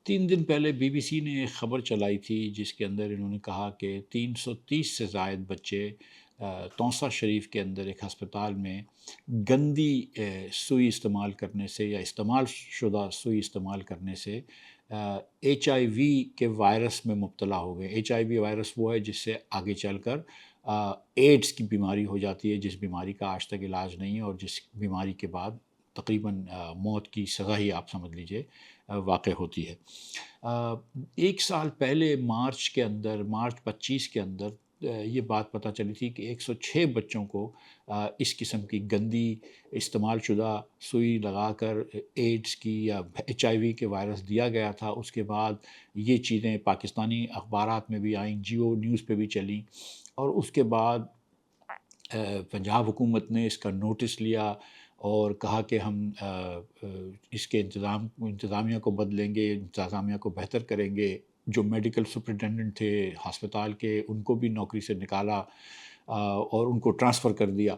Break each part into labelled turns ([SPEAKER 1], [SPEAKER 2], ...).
[SPEAKER 1] 3 دن پہلے be B C نے ایک خبر چلائی تھی جس کے اندر انہوں نے کہا کہ 330 سے زائد بچے توسہ شریف کے اندر ایک ہسپتال میں گندی سوئی استعمال کرنے سے یا استعمال شدہ سوئی استعمال کرنے سے ایچ آئی وی کے وائرس میں مبتلا ہو گئے۔ ایچ آئی وی وائرس وہ ہے جس سے آگے چل کر ایڈز کی بیماری ہو جاتی ہے، جس بیماری کا آج تک علاج نہیں ہے اور جس بیماری کے بعد تقریباً موت کی سزا ہی آپ سمجھ لیجئے واقع ہوتی ہے۔ ایک سال پہلے مارچ 25 کے اندر یہ بات پتہ چلی تھی کہ 106 بچوں کو اس قسم کی گندی استعمال شدہ سوئی لگا کر ایڈز کی یا ایچ آئی وی کے وائرس دیا گیا تھا۔ اس کے بعد یہ چیزیں پاکستانی اخبارات میں بھی آئیں، جیو نیوز پہ بھی چلیں، اور اس کے بعد پنجاب حکومت نے اس کا نوٹس لیا اور کہا کہ ہم اس کے انتظامیہ کو بدلیں گے، انتظامیہ کو بہتر کریں گے۔ جو میڈیکل سپرنٹینڈنٹ تھے ہسپتال کے، ان کو بھی نوکری سے نکالا اور ان کو ٹرانسفر کر دیا،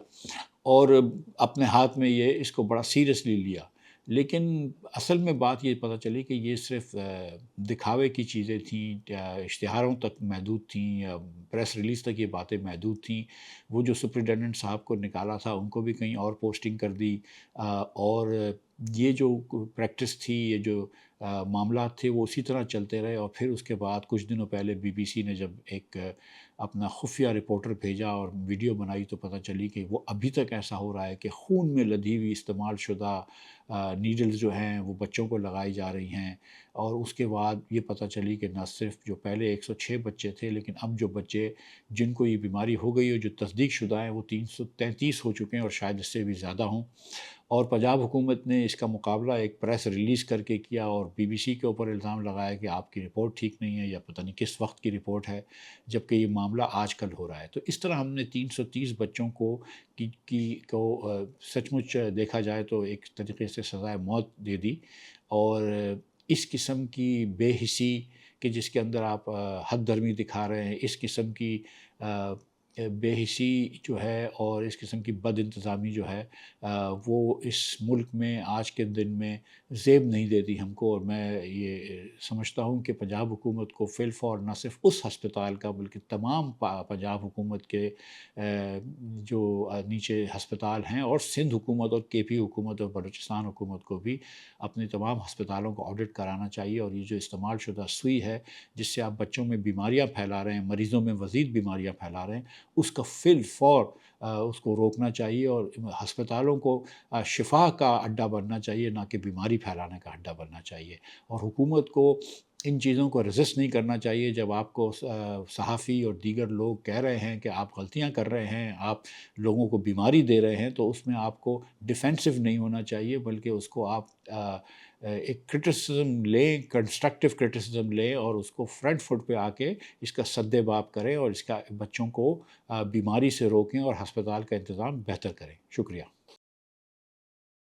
[SPEAKER 1] اور اپنے ہاتھ میں اس کو بڑا سیریسلی لیا۔ لیکن اصل میں بات یہ پتہ چلی کہ یہ صرف دکھاوے کی چیزیں تھیں، اشتہاروں تک محدود تھیں، یا پریس ریلیز تک یہ باتیں محدود تھیں۔ وہ جو سپرنٹینڈنٹ صاحب کو نکالا تھا ان کو بھی کہیں اور پوسٹنگ کر دی، اور یہ جو پریکٹس تھی، یہ جو معاملات تھے، وہ اسی طرح چلتے رہے۔ اور پھر اس کے بعد کچھ دنوں پہلے بی بی سی نے جب ایک اپنا خفیہ رپورٹر بھیجا اور ویڈیو بنائی تو پتہ چلی کہ وہ ابھی تک ایسا ہو رہا ہے کہ خون میں لدھی ہوئی استعمال شدہ نیڈلز جو ہیں وہ بچوں کو لگائی جا رہی ہیں۔ اور اس کے بعد یہ پتہ چلی کہ نہ صرف جو پہلے 106 بچے تھے، لیکن اب جو بچے جن کو یہ بیماری ہو گئی ہے، جو تصدیق شدہ ہیں، وہ 333 ہو چکے ہیں، اور شاید اس سے بھی زیادہ ہوں۔ اور پنجاب حکومت نے اس کا مقابلہ ایک پریس ریلیز کر کے کیا اور بی بی سی کے اوپر الزام لگایا کہ آپ کی رپورٹ ٹھیک نہیں ہے، یا پتہ نہیں کس وقت کی رپورٹ ہے، جبکہ یہ معاملہ آج کل ہو رہا ہے۔ تو اس طرح ہم نے 330 بچوں کو سچ مچ دیکھا جائے تو ایک طریقے سے سزائے موت دے دی، اور اس قسم کی بے حسی کہ جس کے اندر آپ حد درمی دکھا رہے ہیں، اس قسم کی بے حسی جو ہے اور اس قسم کی بد انتظامی جو ہے، وہ اس ملک میں آج کے دن میں زیب نہیں دیتی ہم کو۔ اور میں یہ سمجھتا ہوں کہ پنجاب حکومت کو فی الفور نہ صرف اس ہسپتال کا بلکہ تمام پنجاب حکومت کے جو نیچے ہسپتال ہیں، اور سندھ حکومت اور کے پی حکومت اور بلوچستان حکومت کو بھی اپنی تمام ہسپتالوں کو آڈٹ کرانا چاہیے۔ اور یہ جو استعمال شدہ سوئی ہے جس سے آپ بچوں میں بیماریاں پھیلا رہے ہیں، مریضوں میں مزید بیماریاں پھیلا رہے ہیں، اس کا فی الفور اس کو روکنا چاہیے، اور ہسپتالوں کو شفا کا اڈہ بننا چاہیے، نہ کہ بیماری پھیلانے کا اڈہ بننا چاہیے۔ اور حکومت کو ان چیزوں کو رزسٹ نہیں کرنا چاہیے۔ جب آپ کو صحافی اور دیگر لوگ کہہ رہے ہیں کہ آپ غلطیاں کر رہے ہیں، آپ لوگوں کو بیماری دے رہے ہیں، تو اس میں آپ کو ڈیفینسو نہیں ہونا چاہیے، بلکہ اس کو آپ ایک کرٹیسزم لیں، کنسٹرکٹیو کرٹیسزم لیں، اور اس کو فرنٹ فٹ پہ آ کے اس کا سد باب کریں، اور اس کا بچوں کو بیماری سے روکیں اور ہسپتال کا انتظام بہتر کریں۔ شکریہ۔